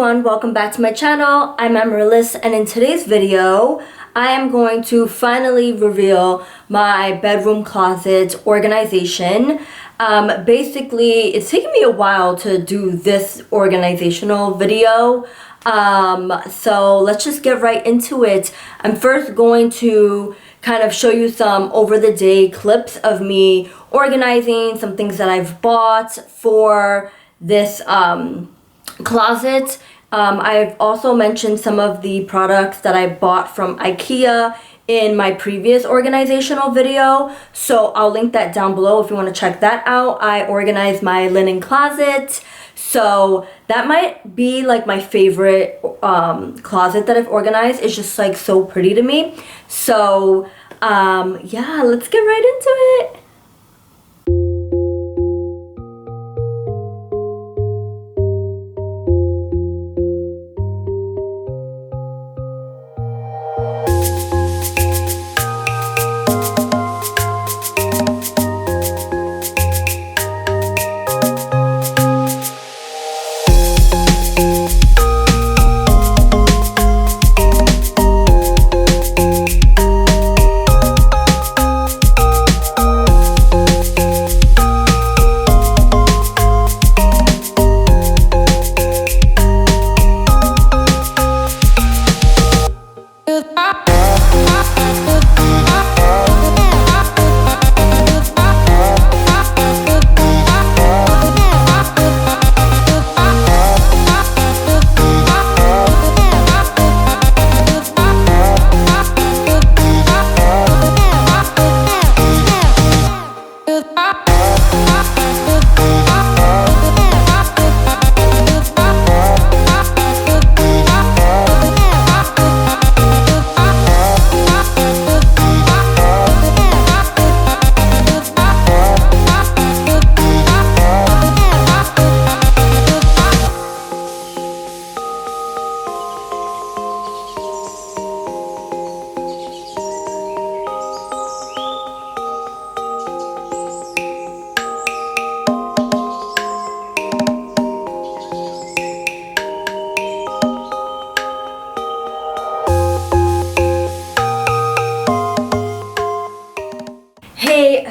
everyone, welcome back to my channel. I'm Amarilys, and in today's video I am going to finally reveal my bedroom closet organization. Basically, it's taken me a while to do this organizational video, so let's just get right into it. I'm first going to kind of show you some over the day clips of me organizing some things that I've bought for this closet. I've also mentioned some of the products that I bought from IKEA in my previous organizational video, so I'll link that down below if you want to check that out. I organized my linen closet, so that might be like my favorite closet that I've organized. It's just like so pretty to me. So yeah, let's get right into it.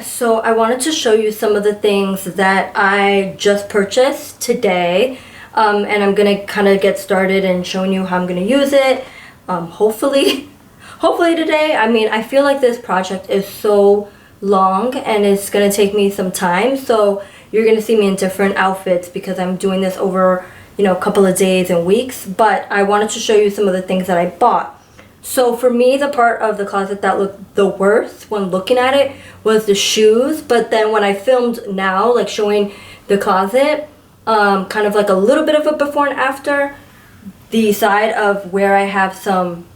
So I wanted to show you some of the things that I just purchased today, and I'm gonna kind of get started and showing you how I'm gonna use it. Hopefully today. I mean, I feel like this project is so long and it's gonna take me some time, so you're gonna see me in different outfits because I'm doing this over, you know, a couple of days and weeks. But I wanted to show you some of the things that I bought. So for me, the part of the closet that looked the worst when looking at it was the shoes. But then when I filmed now, like showing the closet, kind of like a little bit of a before and after, the side of where I have some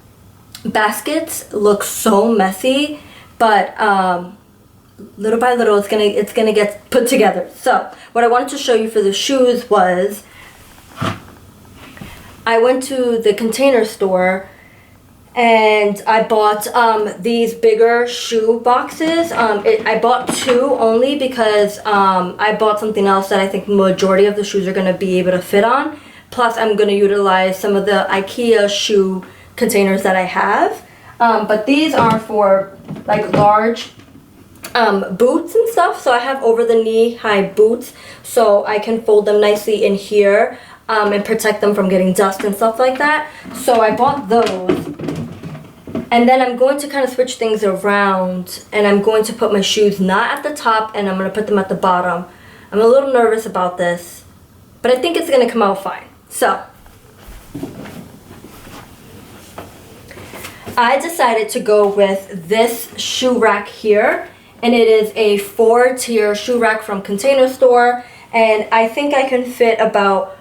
baskets looks so messy. But little by little, it's gonna get put together. So what I wanted to show you for the shoes was I went to the Container Store and I bought these bigger shoe boxes. I bought two only because I bought something else that I think majority of the shoes are going to be able to fit on. Plus I'm going to utilize some of the IKEA shoe containers that I have. But these are for like large boots and stuff. So I have over the knee high boots, so I can fold them nicely in here and protect them from getting dust and stuff like that. So I bought those. And then I'm going to kind of switch things around, and I'm going to put my shoes not at the top and I'm going to put them at the bottom. I'm a little nervous about this, but I think it's going to come out fine. So I decided to go with this shoe rack here, and it is a 4-tier shoe rack from Container Store, and I think I can fit about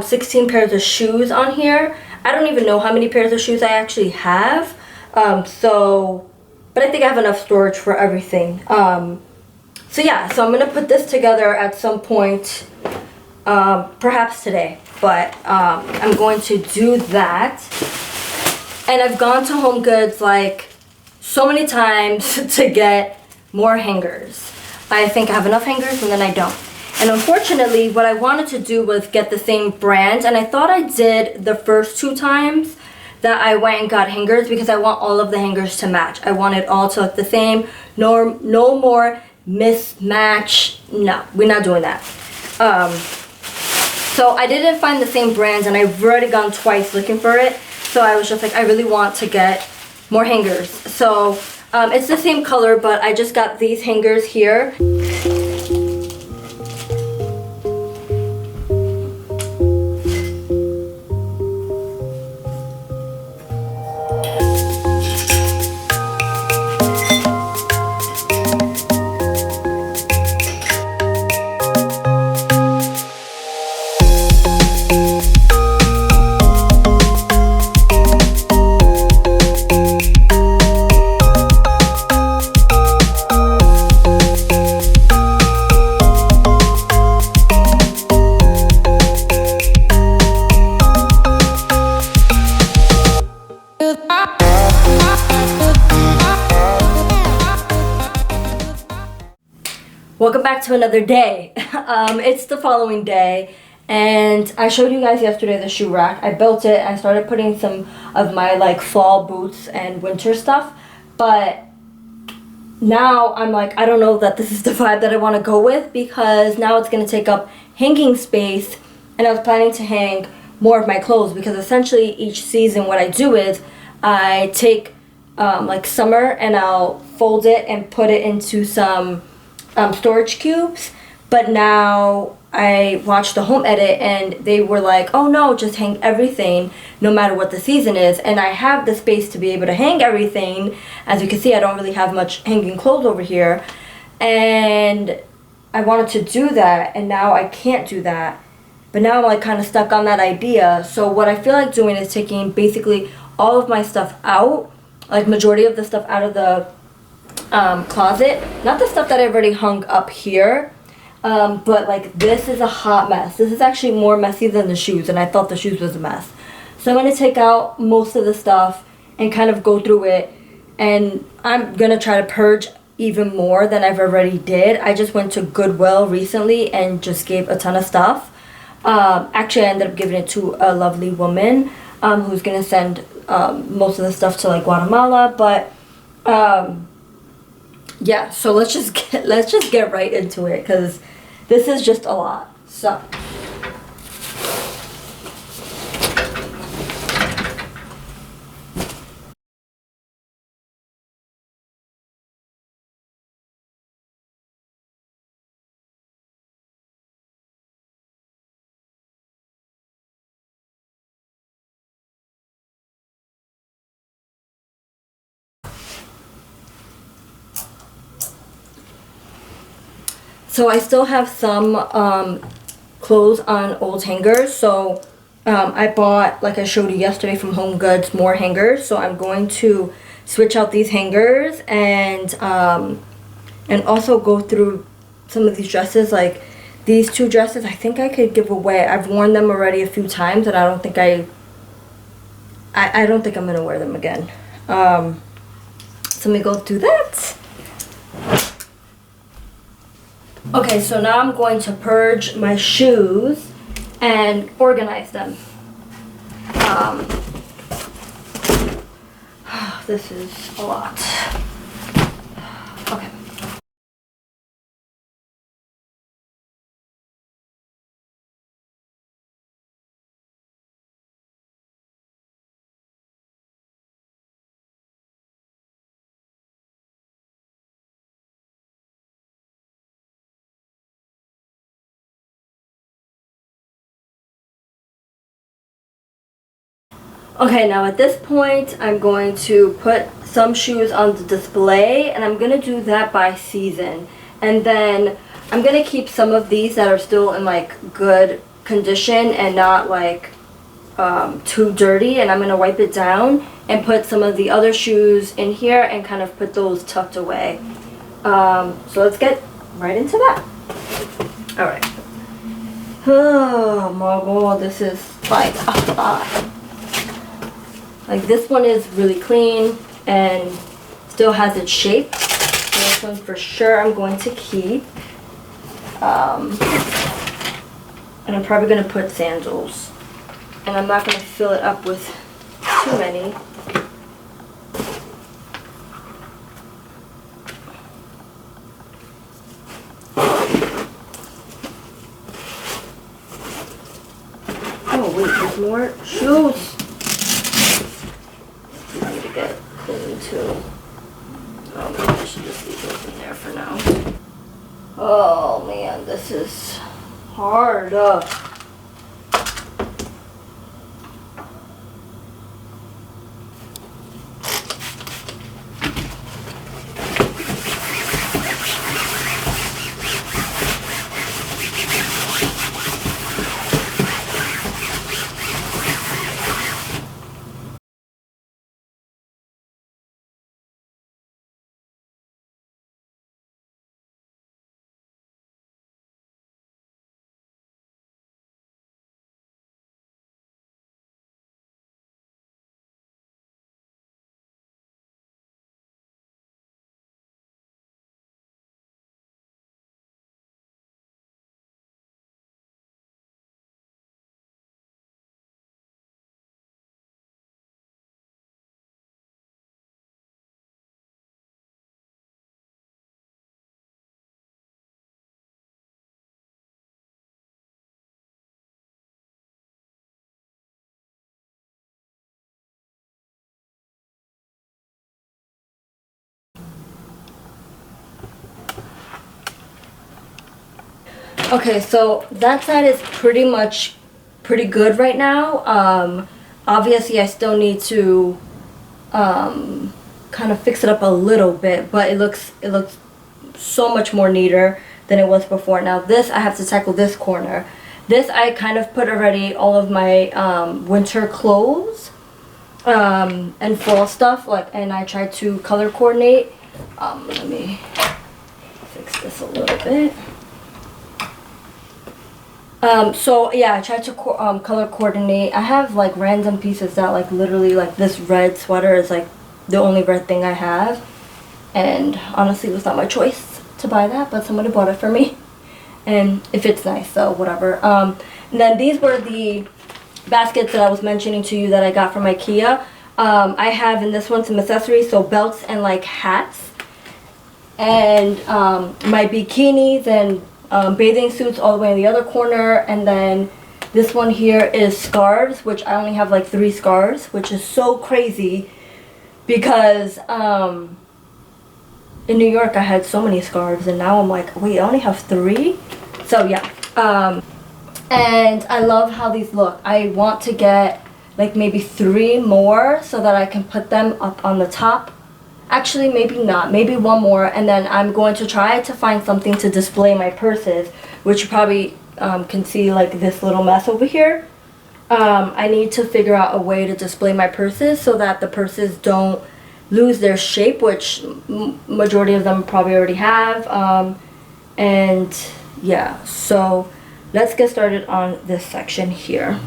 16 pairs of shoes on here. I don't even know how many pairs of shoes I actually have. But I think I have enough storage for everything. So yeah, so I'm gonna put this together at some point, perhaps today, but I'm going to do that. And I've gone to Homegoods like so many times to get more hangers. I think I have enough hangers and then I don't. And unfortunately, what I wanted to do was get the same brand, and I thought I did the first 2 times that I went and got hangers, because I want all of the hangers to match. I want it all to look the same. No more mismatch. No, we're not doing that. So I didn't find the same brands, and I've already gone twice looking for it. So I was just like, I really want to get more hangers. So it's the same color, but I just got these hangers here. Welcome back to another day. It's the following day, and I showed you guys yesterday the shoe rack. I built it and I started putting some of my like fall boots and winter stuff, but now I'm like, I don't know that this is the vibe that I want to go with, because now it's going to take up hanging space, and I was planning to hang more of my clothes, because essentially each season what I do is I take like summer and I'll fold it and put it into some storage cubes. But now I watched the home edit and they were like, oh no, just hang everything no matter what the season is. And I have the space to be able to hang everything. As you can see, I don't really have much hanging clothes over here, and I wanted to do that, and now I can't do that. But now I'm like kind of stuck on that idea. So what I feel like doing is taking basically all of my stuff out, like majority of the stuff out of the closet, not the stuff that I've already hung up here, but like this is a hot mess. This is actually more messy than the shoes, and I thought the shoes was a mess. So I'm going to take out most of the stuff and kind of go through it, and I'm going to try to purge even more than I've already did. I just went to Goodwill recently and just gave a ton of stuff. Actually I ended up giving it to a lovely woman who's going to send most of the stuff to like Guatemala, but yeah, so let's just get right into it, because this is just a lot. So I still have some clothes on old hangers. So I bought, like I showed you yesterday from Homegoods, more hangers. So I'm going to switch out these hangers and also go through some of these dresses. Like these 2 dresses, I think I could give away. I've worn them already a few times, and I don't think I don't think I'm gonna wear them again. So let me go through that. Okay, so now I'm going to purge my shoes and organize them. This is a lot. Okay. Okay, now at this point, I'm going to put some shoes on the display, and I'm going to do that by season. And then I'm going to keep some of these that are still in like good condition and not like too dirty, and I'm going to wipe it down and put some of the other shoes in here and kind of put those tucked away. So let's get right into that. Alright. Oh my god, this is like a lot. Like this one is really clean and still has its shape. So this one for sure I'm going to keep. And I'm probably going to put sandals. And I'm not going to fill it up with too many. Oh wait, there's more shoes. I need to get clean too. Oh, maybe I should just leave those in there for now. Oh man, this is hard. Okay, so that side is pretty good right now. Obviously I still need to kind of fix it up a little bit, but it looks so much more neater than it was before. Now this, I have to tackle this corner. This I kind of put already all of my winter clothes and fall stuff, like, and I tried to color coordinate. Let me fix this a little bit. So yeah, I tried to color coordinate. I have like random pieces that like literally like this red sweater is like the only red thing I have, and honestly it was not my choice to buy that, but somebody bought it for me and it fits nice, so whatever. And then these were the baskets that I was mentioning to you that I got from IKEA. I have in this one some accessories, so belts and like hats, and my bikinis and bathing suits all the way in the other corner. And then this one here is scarves, which I only have like 3 scarves, which is so crazy because in New York I had so many scarves, and now I'm like, wait, I only have 3? So yeah, and I love how these look. I want to get like maybe 3 more so that I can put them up on the top. Actually, maybe not. Maybe 1 more, and then I'm going to try to find something to display my purses, which you probably can see like this little mess over here. I need to figure out a way to display my purses so that the purses don't lose their shape, which majority of them probably already have. And yeah, so let's get started on this section here.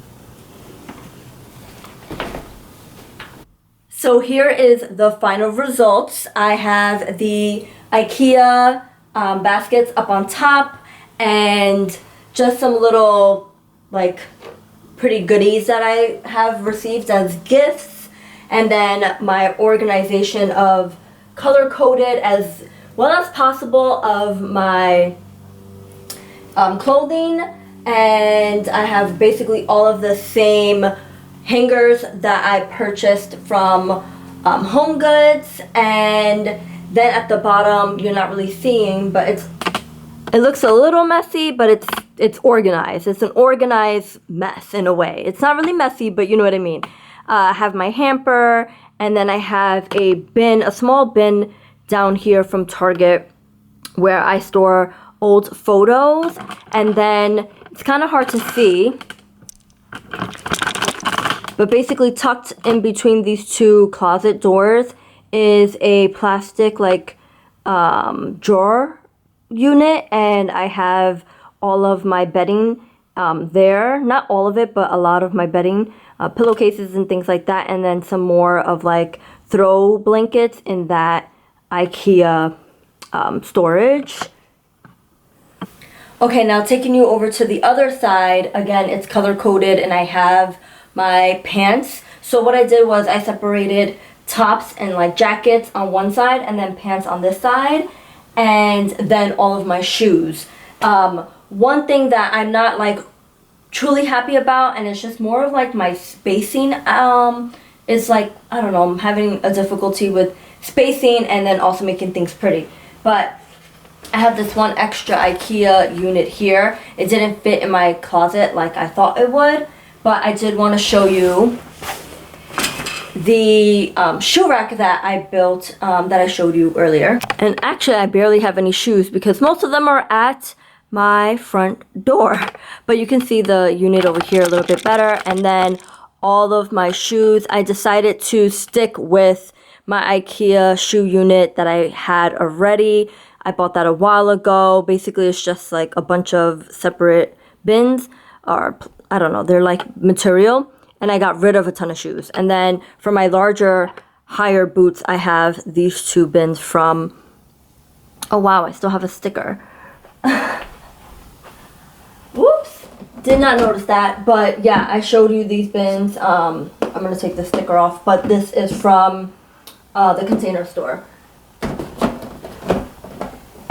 So here is the final results. I have the IKEA baskets up on top, and just some little like pretty goodies that I have received as gifts, and then my organization of color coded as well as possible of my clothing. And I have basically all of the same hangers that I purchased from Homegoods, and then at the bottom you're not really seeing, but it looks a little messy, but it's organized. It's an organized mess in a way. It's not really messy, but you know what I mean. I have my hamper, and then I have a bin, a small bin down here from Target where I store old photos, and then it's kind of hard to see, but basically tucked in between these 2 closet doors is a plastic like drawer unit, and I have all of my bedding there. Not all of it, but a lot of my bedding, pillowcases and things like that, and then some more of like throw blankets in that IKEA storage. Okay, now taking you over to the other side, again, it's color coded and I have my pants. So what I did was I separated tops and like jackets on one side and then pants on this side, and then all of my shoes. One thing that I'm not like truly happy about, and it's just more of like my spacing, is like, I don't know, I'm having a difficulty with spacing and then also making things pretty. But I have this one extra IKEA unit here. It didn't fit in my closet like I thought it would, but I did want to show you the shoe rack that I built, that I showed you earlier. And actually I barely have any shoes because most of them are at my front door. But you can see the unit over here a little bit better. And then all of my shoes, I decided to stick with my IKEA shoe unit that I had already. I bought that a while ago. Basically, it's just like a bunch of separate bins, or I don't know, they're like material. And I got rid of a ton of shoes. And then for my larger, higher boots, I have these two bins from, oh wow, I still have a sticker. Whoops, did not notice that. But yeah, I showed you these bins. I'm gonna take the sticker off, but this is from the Container Store.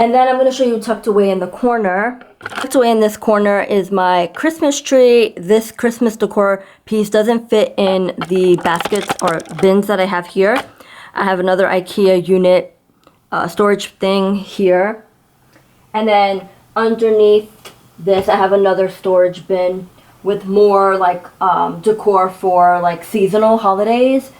And then I'm going to show you tucked away in the corner. Tucked away in this corner is my Christmas tree. This Christmas decor piece doesn't fit in the baskets or bins that I have here. I have another IKEA unit storage thing here. And then underneath this I have another storage bin with more like decor for like seasonal holidays,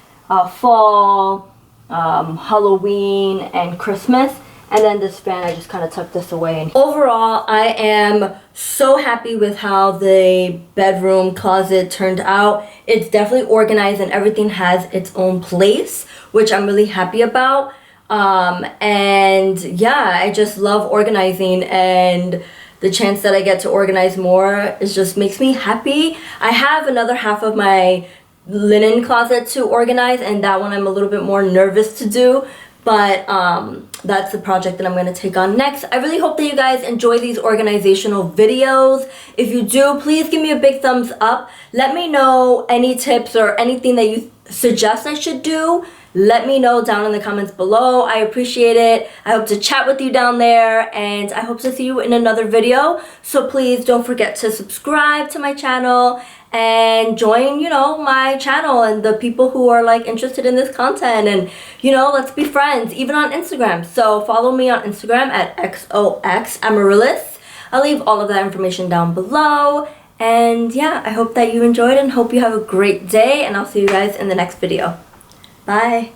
fall, Halloween, and Christmas. And then this fan, I just kind of tucked this away. And overall, I am so happy with how the bedroom closet turned out. It's definitely organized and everything has its own place, which I'm really happy about. And yeah, I just love organizing, and the chance that I get to organize more is just makes me happy. I have another half of my linen closet to organize, and that one I'm a little bit more nervous to do. But that's the project that I'm going to take on next. I really hope that you guys enjoy these organizational videos. If you do, please give me a big thumbs up. Let me know any tips or anything that you suggest I should do. Let me know down in the comments below. I appreciate it. I hope to chat with you down there, and I hope to see you in another video. So please don't forget to subscribe to my channel and join, you know, my channel and the people who are like interested in this content, and you know, let's be friends even on Instagram. So follow me on Instagram at XOXAmarilys. I'll leave all of that information down below. And yeah, I hope that you enjoyed and hope you have a great day, and I'll see you guys in the next video. Bye.